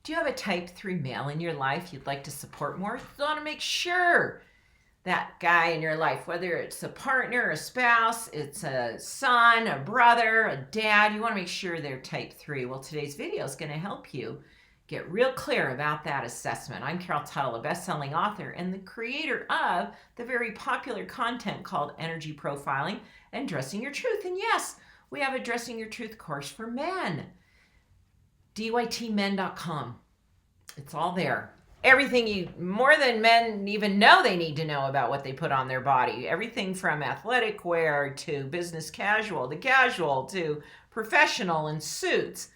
Do you have a type 3 male in your life you'd like to support more? You want to make sure that guy in your life, whether it's a partner, a spouse, it's a son, a brother, a dad, you want to make sure they're type 3. Well, today's video is going to help you get real clear about that assessment. I'm Carol Tuttle, a best-selling author and the creator of the very popular content called Energy Profiling and Dressing Your Truth. And yes, we have a Dressing Your Truth course for men. dytmen.com. It's all there. Everything you, more than men even know they need to know about what they put on their body. Everything from athletic wear to business casual to professional and suits.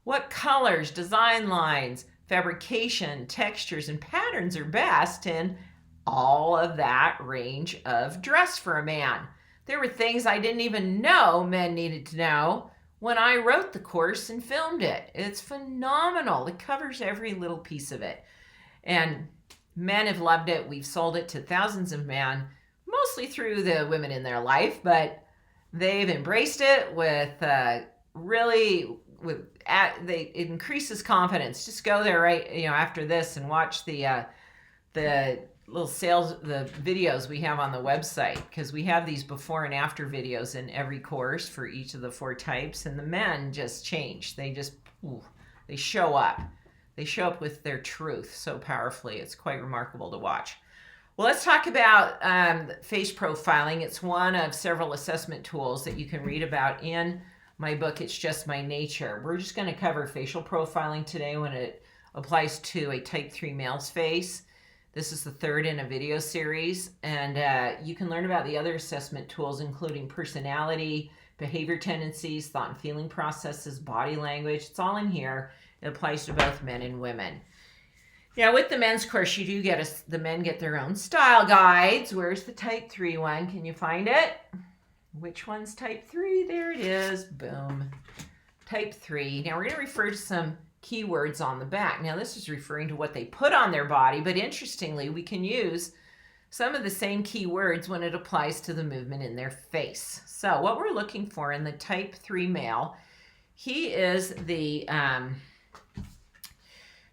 What colors, design lines, fabrication, textures, and patterns are best in all of that range of dress for a man. There were things I didn't even know men needed to know when I wrote the course and filmed it. It's phenomenal. It covers every little piece of it. And men have loved it. We've sold it to thousands of men, mostly through the women in their life, but they've embraced it with it increases confidence. Just go there after this and watch the little the videos we have on the website, because we have these before and after videos in every course for each of the 4 types, and the men just change. They show up. They show up with their truth so powerfully. It's quite remarkable to watch. Well, let's talk about face profiling. It's one of several assessment tools that you can read about in my book, It's Just My Nature. We're just going to cover facial profiling today when it applies to a type 3 male's face. This is the 3rd in a video series, and you can learn about the other assessment tools, including personality, behavior tendencies, thought and feeling processes, body language. It's all in here. It applies to both men and women. Now, with the men's course, you do get the men get their own style guides. Where's the type 3 one? Can you find it? Which one's type 3? There it is. Boom. Type 3. Now, we're going to refer to some keywords on the back. Now, this is referring to what they put on their body, but interestingly, we can use some of the same keywords when it applies to the movement in their face. So, what we're looking for in the type 3 male, he is the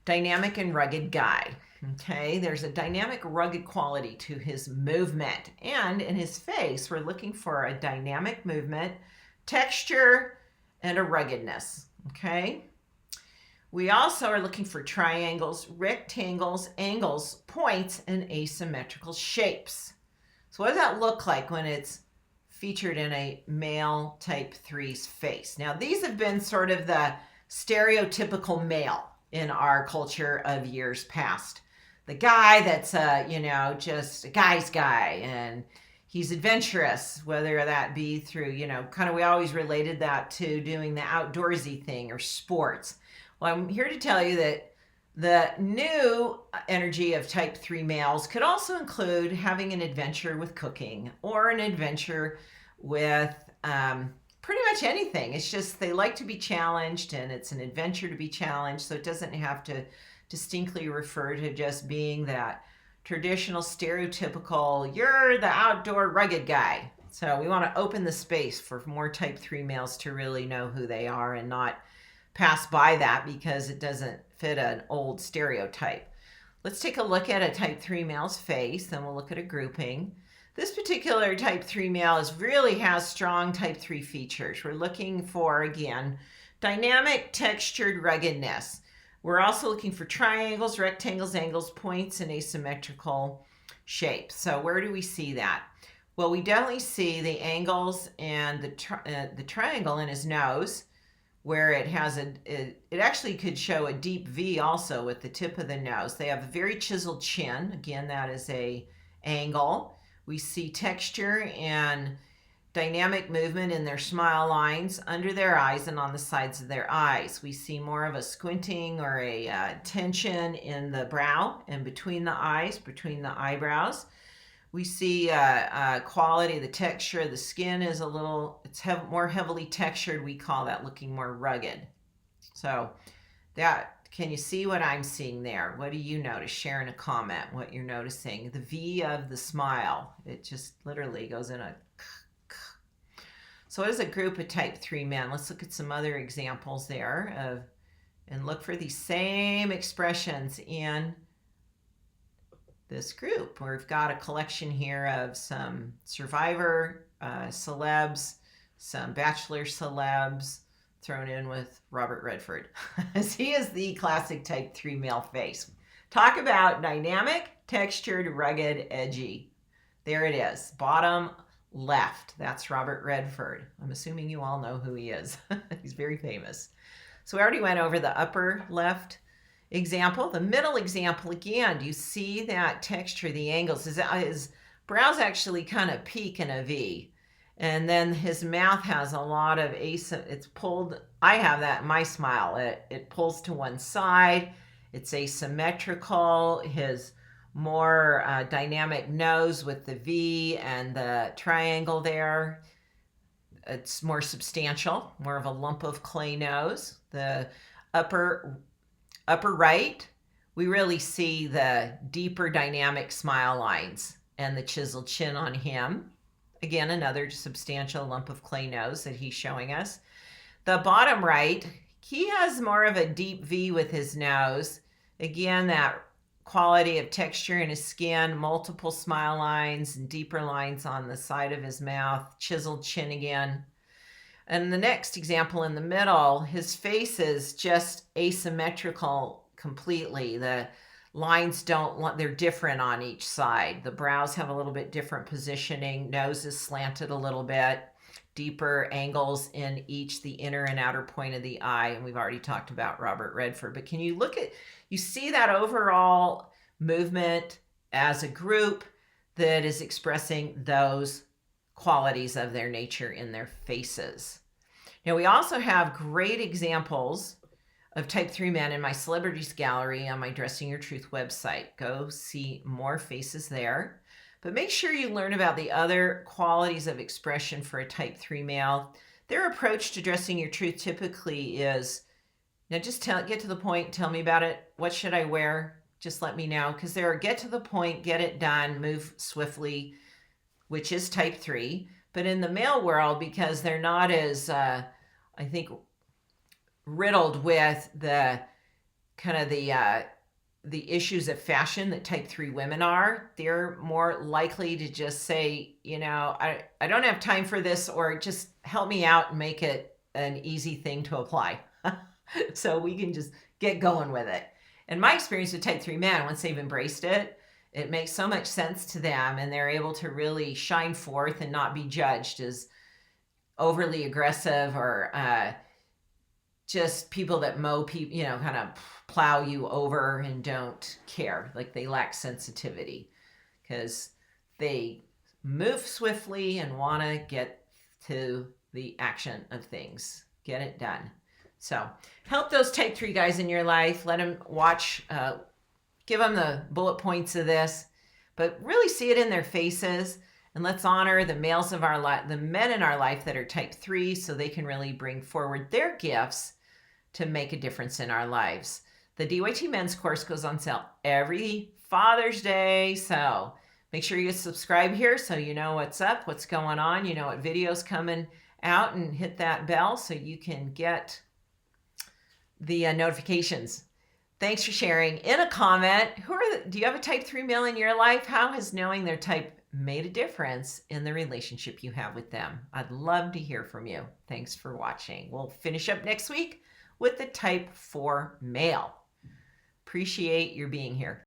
dynamic and rugged guy. Okay, there's a dynamic, rugged quality to his movement. And in his face, we're looking for a dynamic movement, texture, and a ruggedness. Okay, we also are looking for triangles, rectangles, angles, points, and asymmetrical shapes. So what does that look like when it's featured in a male type 3's face? Now, these have been sort of the stereotypical male in our culture of years past. The guy that's, just a guy's guy, and he's adventurous, whether that be through, we always related that to doing the outdoorsy thing or sports. Well, I'm here to tell you that the new energy of type 3 males could also include having an adventure with cooking or an adventure with pretty much anything. It's just they like to be challenged, and it's an adventure to be challenged, so it doesn't have to distinctly refer to just being that traditional stereotypical, you're the outdoor rugged guy. So we want to open the space for more type 3 males to really know who they are and not pass by that because it doesn't fit an old stereotype. Let's take a look at a type 3 male's face, then we'll look at a grouping. This particular type 3 male really has strong type 3 features. We're looking for, again, dynamic, textured ruggedness. We're also looking for triangles, rectangles, angles, points, and asymmetrical shapes. So where do we see that? Well, we definitely see the angles and the triangle in his nose, where it has it actually could show a deep V also with the tip of the nose. They have a very chiseled chin. Again, that is a angle. We see texture and dynamic movement in their smile lines under their eyes and on the sides of their eyes. We see more of a squinting or a tension in the brow and between the eyes, between the eyebrows. We see quality, the texture of the skin is more heavily textured. We call that looking more rugged. So can you see what I'm seeing there? What do you notice? Share in a comment what you're noticing. The V of the smile, it just literally goes in a. So as a group of type 3 men, let's look at some other examples there of And look for these same expressions in this group. We've got a collection here of some survivor celebs, some bachelor celebs thrown in with Robert Redford, as he is the classic type 3 male face. Talk about dynamic, textured, rugged, edgy. There it is, bottom left. That's Robert Redford. I'm assuming you all know who he is. He's very famous. So we already went over the upper left example. The middle example, again, do you see that texture, the angles? His brows actually kind of peak in a V. And then his mouth has a lot of it's pulled. I have that in my smile. It pulls to one side. It's asymmetrical. His more dynamic nose with the V and the triangle there. It's more substantial, more of a lump of clay nose. The upper right, we really see the deeper dynamic smile lines and the chiseled chin on him. Again, another substantial lump of clay nose that he's showing us. The bottom right, he has more of a deep V with his nose. Again, that quality of texture in his skin, multiple smile lines and deeper lines on the side of his mouth, chiseled chin again. And the next example in the middle, his face is just asymmetrical completely. The lines they're different on each side. The brows have a little bit different positioning. Nose is slanted a little bit. Deeper angles in each the inner and outer point of the eye. And we've already talked about Robert Redford. But can you you see that overall movement as a group that is expressing those qualities of their nature in their faces. Now, we also have great examples of type 3 men in my celebrities gallery on my Dressing Your Truth website. Go see more faces there. But make sure you learn about the other qualities of expression for a type 3 male. Their approach to dressing your truth typically is, now just get to the point, tell me about it. What should I wear? Just let me know. Because they're get to the point, get it done, move swiftly, which is type 3. But in the male world, because they're not as, I think, riddled with the kind of the issues of fashion that type 3 women are, they're more likely to just say, I don't have time for this, or just help me out and make it an easy thing to apply. So we can just get going with it. In my experience with type 3 men, once they've embraced it, it makes so much sense to them, and they're able to really shine forth and not be judged as overly aggressive or just people that mow people, kind of plow you over and don't care. Like they lack sensitivity because they move swiftly and want to get to the action of things, get it done. So help those type 3 guys in your life. Let them watch, give them the bullet points of this, but really see it in their faces. And let's honor the males of our life, the men in our life that are type 3, so they can really bring forward their gifts to make a difference in our lives. The DYT Men's course goes on sale every Father's Day. So make sure you subscribe here so you know what's up, what's going on, you know what videos coming out, and hit that bell so you can get the notifications. Thanks for sharing. In a comment, do you have a type 3 male in your life? How has knowing their type made a difference in the relationship you have with them? I'd love to hear from you. Thanks for watching. We'll finish up next week with the type 4 male. Appreciate your being here.